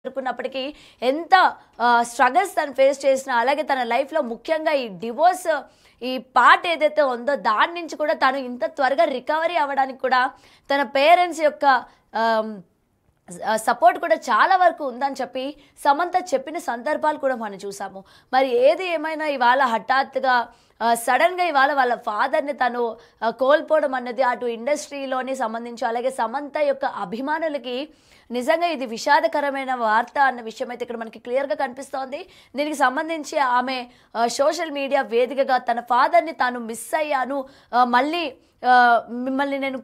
అనుకున్నప్పటికీ ఎంత స్ట్రగల్స్ తను ఫేస్ చేసినా, అలాగే తన లైఫ్లో ముఖ్యంగా ఈ డివోర్స్ ఈ పార్ట్ ఏదైతే ఉందో దాని నుంచి కూడా తను ఇంత త్వరగా రికవరీ అవ్వడానికి కూడా తన పేరెంట్స్ యొక్క సపోర్ట్ కూడా చాలా వరకు ఉందని చెప్పి సమంత చెప్పిన సందర్భాలు కూడా మనం చూసాము. మరి ఏది ఏమైనా ఇవాళ హఠాత్తుగా సడన్గా ఇవాళ వాళ్ళ ఫాదర్ని తను కోల్పోవడం అన్నది అటు ఇండస్ట్రీలోని సంబంధించి అలాగే సమంత యొక్క అభిమానులకి నిజంగా ఇది విషాదకరమైన వార్త అన్న విషయం అయితే ఇక్కడ మనకి క్లియర్గా కనిపిస్తోంది. దీనికి సంబంధించి ఆమె సోషల్ మీడియా వేదికగా తన ఫాదర్ని తాను మిస్ అయ్యాను, మళ్ళీ మిమ్మల్ని నేను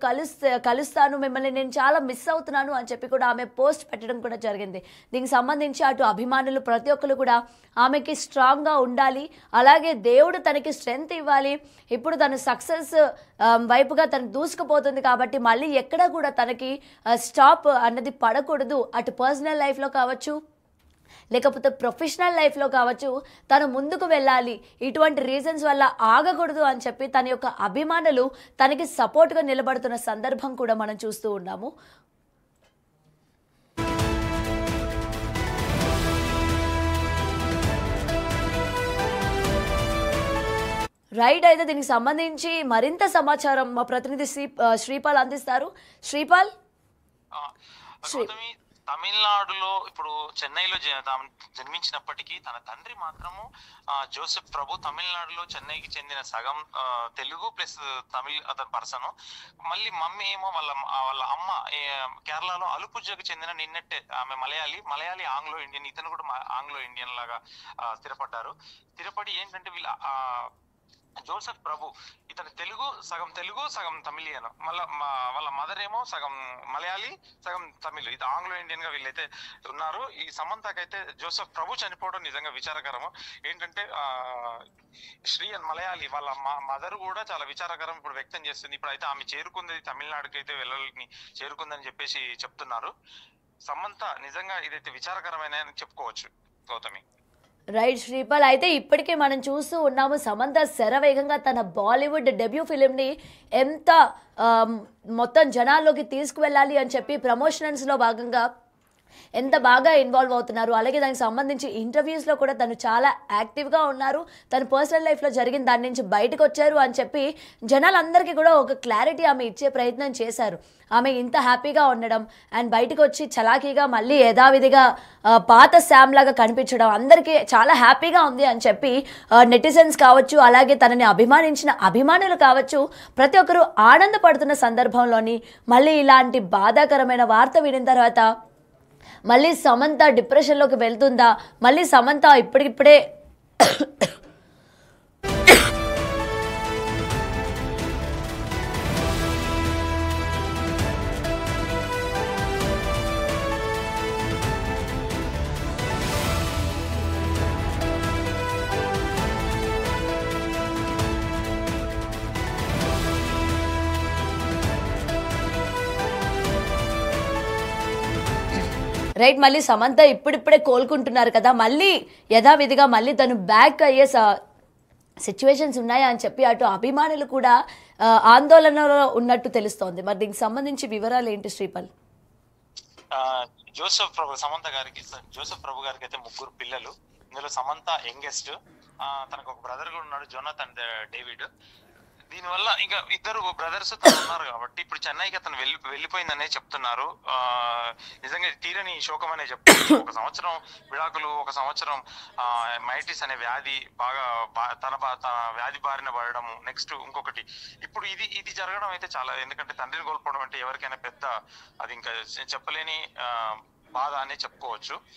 కలుస్తాను, మిమ్మల్ని నేను చాలా మిస్ అవుతున్నాను అని చెప్పి కూడా ఆమె పోస్ట్ పెట్టడం కూడా జరిగింది. దీనికి సంబంధించి అటు అభిమానులు ప్రతి ఒక్కరు కూడా ఆమెకి స్ట్రాంగ్గా ఉండాలి, అలాగే దేవుడు తనకి స్ట్రెంగ్త్ ఇవ్వాలి. ఇప్పుడు తను సక్సెస్ వైపుగా తను దూసుకుపోతుంది కాబట్టి మళ్ళీ ఎక్కడ కూడా తనకి స్టాప్ అన్నది పడకూడదు. అటు పర్సనల్ లైఫ్లో కావచ్చు లేకపోతే ప్రొఫెషనల్ లైఫ్లో కావచ్చు తను ముందుకు వెళ్ళాలి, ఇటువంటి రీజన్స్ వల్ల ఆగకూడదు అని చెప్పి తన యొక్క అభిమానులు తనకి సపోర్ట్గా నిలబడుతున్న సందర్భం కూడా మనం చూస్తూ ఉన్నాము. రైట్, అయితే దీనికి సంబంధించి మరింత సమాచారం మా ప్రతినిధి శ్రీపాల్ అందిస్తారు. శ్రీపాల్, తమిళనాడులో ఇప్పుడు చెన్నైలో జన్మించినప్పటికీ తన తండ్రి మాత్రము జోసెఫ్ ప్రభు తమిళనాడులో చెన్నైకి చెందిన సగం తెలుగు ప్లస్ తమిళ్ అతని పర్సన్. మళ్ళీ మమ్మీ ఏమో వాళ్ళ అమ్మ కేరళలో అలుపుజకు చెందిన నిన్నట్టే ఆమె మలయాళీ ఆంగ్లో ఇండియన్, ఇతను కూడా ఆంగ్లో ఇండియన్ లాగా స్థిరపడి ఏంటంటే వీళ్ళ జోసెఫ్ ప్రభు ఇతను తెలుగు సగం తమిళియన్, మళ్ళీ వాళ్ళ మదర్ ఏమో సగం మలయాళీ సగం తమిళ్, ఇది ఆంగ్లో ఇండియన్ గా వీళ్ళైతే ఉన్నారు. ఈ సమంతకైతే జోసెఫ్ ప్రభు చనిపోవడం నిజంగా విచారకరము. ఏంటంటే శ్రీయన్ మలయాళీ వాళ్ళ మదర్ కూడా చాలా విచారకరం ఇప్పుడు వ్యక్తం చేస్తుంది. ఇప్పుడు అయితే ఆమె చేరుకుంది, తమిళనాడుకి అయితే వెళ్ళాలని చేరుకుందని చెప్పేసి చెప్తున్నారు. సమంత నిజంగా ఇదైతే విచారకరమైన చెప్పుకోవచ్చు గౌతమి. రైట్ శ్రీపాల్, అయితే ఇప్పటికే మనం చూస్తూ ఉన్నాము సమంత శరవేగంగా తన బాలీవుడ్ డెబ్యూ ఫిలింని ఎంత మొత్తం జనాల్లోకి తీసుకువెళ్ళాలి అని చెప్పి ప్రమోషన్స్లో భాగంగా ఎంత బాగా ఇన్వాల్వ్ అవుతున్నారు. అలాగే దానికి సంబంధించి ఇంటర్వ్యూస్లో కూడా తను చాలా యాక్టివ్గా ఉన్నారు. తన పర్సనల్ లైఫ్లో జరిగిన దాని నుంచి బయటకు వచ్చారు అని చెప్పి జనాలందరికీ కూడా ఒక క్లారిటీ ఆమె ఇచ్చే ప్రయత్నం చేశారు. ఆమె ఇంత హ్యాపీగా ఉండడం అండ్ బయటకు వచ్చి చలాకీగా మళ్ళీ యథావిధిగా పాత శామ్ లాగా కనిపించడం అందరికీ చాలా హ్యాపీగా ఉంది అని చెప్పి నెటిజన్స్ కావచ్చు, అలాగే తనని అభిమానించిన అభిమానులు కావచ్చు, ప్రతి ఒక్కరూ ఆనందపడుతున్న సందర్భంలోని మళ్ళీ ఇలాంటి బాధాకరమైన వార్త వినిన తర్వాత మళ్ళీ సమంత డిప్రెషన్లోకి వెళ్తుందా, మళ్ళీ సమంత ఇప్పటికిప్పుడే రైట్ మళ్ళీ సమంత ఇప్పుడిప్పుడే కోలుకుంటున్నారు కదా, మళ్ళీ యథావిధిగా మళ్ళీ తను బ్యాక్ అయ్యే సిచ్యువేషన్స్ ఉన్నాయా అని చెప్పి అటు అభిమానులు కూడా ఆందోళనలో ఉన్నట్టు తెలుస్తోంది. మరి దీనికి సంబంధించి వివరాలు ఏంటి శ్రీపాల్? జోసెఫ్ ప్రభు గారికి అయితే 3 పిల్లలు. ఇందులో సమంత యంగెస్ట్. తనకు ఒక బ్రదర్ కూడా ఉన్నాడు, జోనాథన్ డేవిడ్. దీనివల్ల ఇంకా 2 బ్రదర్స్ ఉన్నారు కాబట్టి ఇప్పుడు చెన్నైకి అతను వెళ్ళిపోయిందనే చెప్తున్నారు. నిజంగా తీరని శోకం అనే చెప్తున్నారు. 1 సంవత్సరం విడాకులు, 1 సంవత్సరం మైటిస్ అనే వ్యాధి తన వ్యాధి బారిన పడడం, నెక్స్ట్ ఇంకొకటి ఇప్పుడు ఇది జరగడం అయితే చాలా, ఎందుకంటే తండ్రిని కోల్పోవడం అంటే ఎవరికైనా పెద్ద, అది ఇంకా చెప్పలేని బాధ అనే చెప్పుకోవచ్చు.